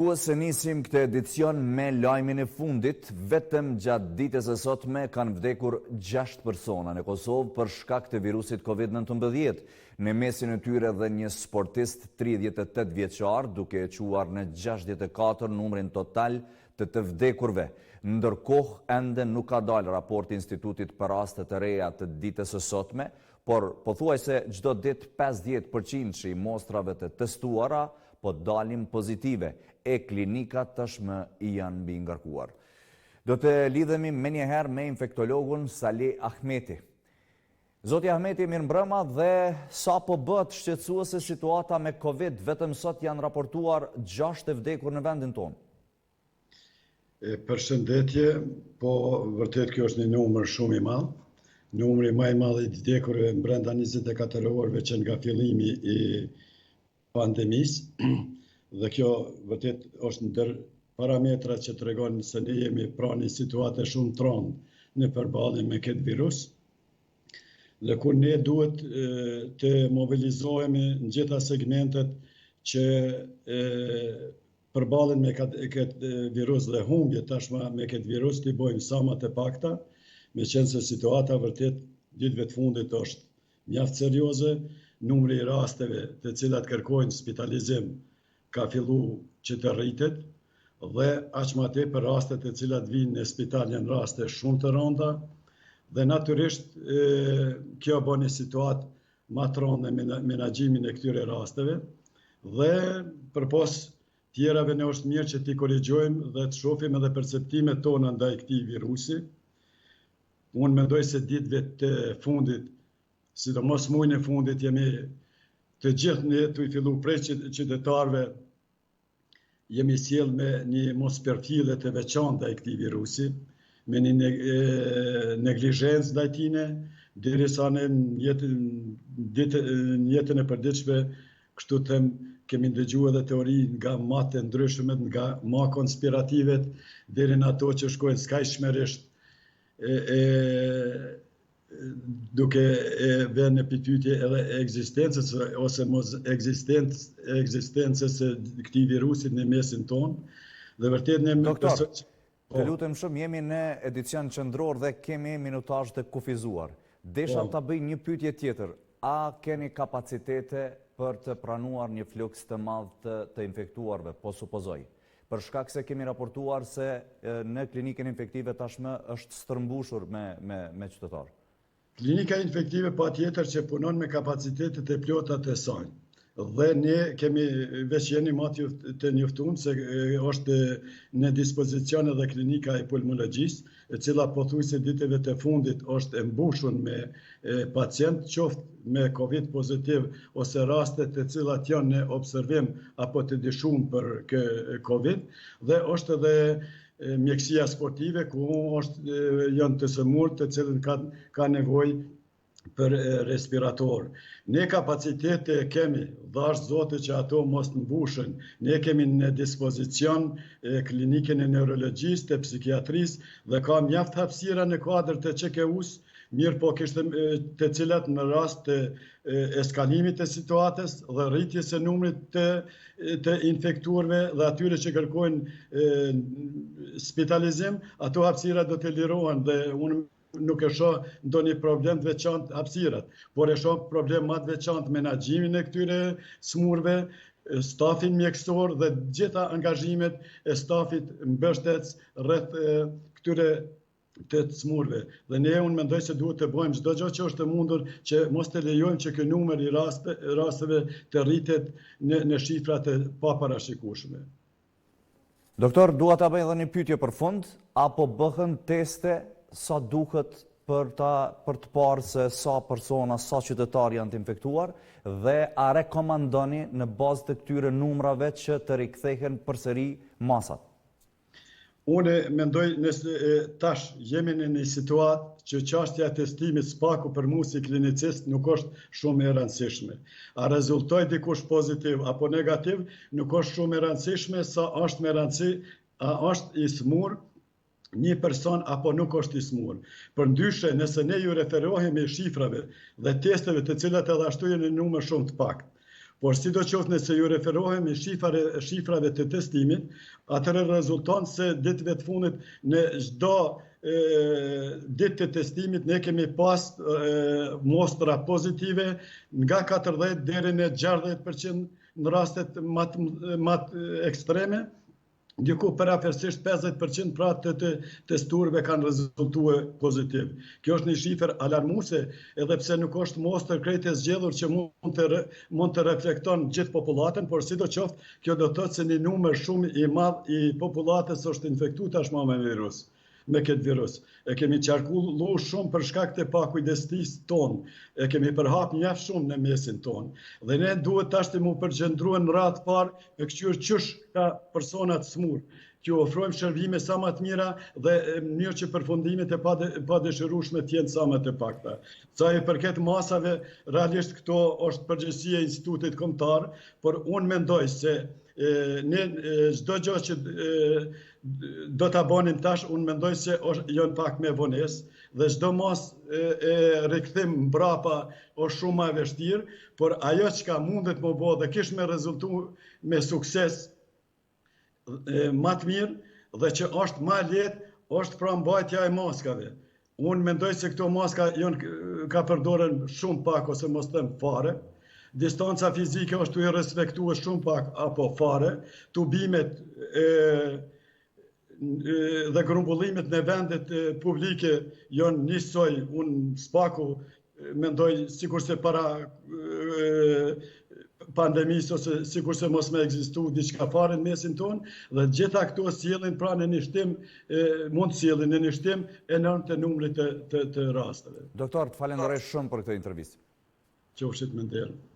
Ku se nisim këtë edicion me lajmin e fundit, vetëm gjatë ditës së sotme kanë vdekur 6 persona në Kosovë për shkak të virusit COVID-19. Në mesin e tyre dhe një sportist 38 vjeçar, duke e quar në 64 numrin total të vdekurve. Ndërkohë, ende nuk ka dalë raporti institutit për raste të reja të ditës së sotme, por pothuajse çdo ditë 50% i mostrave të testuara po dalin pozitive e klinikat tashmë i janë mbi ngarkuar. Do të lidhemi me njëherë me infektologun Salih Ahmeti. Zoti Ahmeti, mirëmbrëma, dhe sa po bëhet shqetësuese situata me Covid, vetëm sot janë raportuar 6 e vdekur në vendin tonë. Përshëndetje, po vërtet kjo është një numër shumë i madh. Numri më i madh i vdekurve brenda 24 orëve që nga fillimi i pandemisë, dhe kjo vërtet është ndër parametrat që tregon se ne jemi pranë një situate shumë tronjë në përballje me këtë virus. Dhe kur ne duhet të mobilizohemi në gjitha segmentet që përballen me këtë virus dhe humbje tashmë me këtë virus, t'i bojmë sa më të pakta, meqense situata vërtet ditëve të fundit është mjaft serioze, numri i rasteve të cilat kërkojnë spitalizim ka fillu që të rritet, dhe aq më tepër rastet të cilat vinë në spital janë raste shumë të rënda, dhe natyrisht kjo bën një situatë më të rëndë në menaxhimin e këtyre rasteve, dhe përpos tjerave ne është mirë që t'i korrigjojmë dhe të shohim edhe perceptimet tona ndaj këtij virusi. Unë mendoj se ditëve të fundit, sidomos muajin e fundit, jemi të gjithë ne të i fillu prej qytetarëve jemi sjell me një mosperfile të veçantë ndaj këtij virusi, me një neglizhencë ndaj tij, derisa në jetën e përditshme, kështu them, kemi ndëgjuar edhe teori nga ma të ndryshme, nga ma konspirativet, deri në ato që shkojnë skajshmërisht duke vënë në pyetje edhe ekzistencës ose mos ekzistencës së këtij virusit në mesin tonë. Dhe vërtet ne Doktor, të lutem shumë, jemi në edicion qendror dhe kemi minutazh të kufizuar. Desha ta bëj një pyetje tjetër. A keni kapacitete për të pranuar një fluks të madh të infektuarve, po supozoj? Për shkak se kemi raportuar se në klinikën infektive tashmë është stërmbushur me qytetarë. Klinika infektive patjetër që punon me kapacitetet e plota të saj. Dhe ne kemi veç jeni mati të njoftuar se është në dispozicion edhe klinika e pulmologjisë, e cila pothuajse ditëve të fundit është e mbushur me pacient, qoftë me Covid pozitiv ose raste të cilat janë në observim apo të dyshuar për Covid, dhe është edhe mjekësia sportive ku janë të sëmurë të cilën ka nevojë për respirator. Ne kapacitete kemi, dhash Zotë që ato mos mbushen. Ne kemi në dispozicion klinikën e neurologjisë, të psikiatrisë, dhe ka mjaft hapësira në kuadër të QKU-s, mirë po kishte të cilat në rast të eskalimit të situatës dhe rritjes së numrit të infektuarve dhe atyre që kërkojnë spitalizim, ato hapësira do të lirohen dhe unë nuk e shoh ndonjë problem të veçantë hapësirat, por e shoh problem më të veçantë menaxhimin e këtyre smurve, stafin mjekësor dhe gjitha angazhimet e stafit mbështetës rreth këtyre të smurve. Dhe ne unë mendoj se duhet të bëjmë çdo gjë që është e mundur që mos të lejojmë që ky numër i rasteve të rritet në shifra të paparashikueshme. Doktor, dua ta bëj edhe një pyetje për fund, apo bëhen teste sa duhet për të parë se sa persona, sa qytetarë janë të infektuar, dhe a rekomandoni në bazë të këtyre numrave që të rikthehen përsëri masat? Unë mendoj nëse tash jemi në një situatë që çështja e testimit spaku për mua si klinicist nuk është shumë e rëndësishme. A rezultoi dikush pozitiv apo negativ nuk është shumë e rëndësishme, sa është me rëndësi a është i smur një person apo nuk është i smur. Përndryshe, nëse ne ju referohemi shifrave dhe testeve të cilat edhe ashtu janë në numër shumë të pak, Por sidoqoftë nëse ju referohemi shifrave të testimit, atëherë rezulton se ditëve të fundit në çdo ditë të testimit ne kemi pas mostra pozitive nga 40 deri në 60% në rastet më ekstreme. Diku përafërsisht 50% pra të testuarve kanë rezultuar pozitiv. Kjo është një shifër alarmuese, edhe pse nuk është mostër krejt e zgjedhur që mund të reflekton gjithë popullatën, por sidoqoftë kjo do të thotë se një numër shumë i madh i popullatës është infektuar tashmë me këtë virus. E kemi qarkullu shumë për shkak të pakujdestisë tonë, e kemi përhap mjaft shumë në mesin tonë. Dhe ne duhet tash të mu përgjendruhen në radhë parë e këqyr qysh ka personat smur, që ofrojmë shërbime sa më të mira dhe mënyrë që përfundimet e padëshirueshme të jenë sa më të pakta. Sa i përket masave, realisht këto është përgjegjësia e Institutit Kombëtar, por unë mendoj se ne çdo gjë që do ta bënim tash, unë mendoj se janë pak me vonesë dhe çdo masë e rikthim mbrapa është shumë më e vështirë, por ajo çka mundet më bëj dhe kish me rezultu me sukses më të mirë dhe që është më lehtë është pra mbajtja e maskave. Unë mendoj se këto maska ka përdoren shumë pak ose mos them fare. Distanca fizike është të i respektuar shumë pak apo fare. Tubimet dhe grumbullimet në vendet publike janë njësoj, unë spaku mendoj sikurse para pandemisë ose sikurse mos me ekzistu diçka fare në mesin tonë, dhe gjitha këto sjellin pra në një shtim, mund sjellin në një shtim enorm të numrit të rasteve. Doktor, të falenderoj shumë për këtë intervistë. Qofshit me nderë.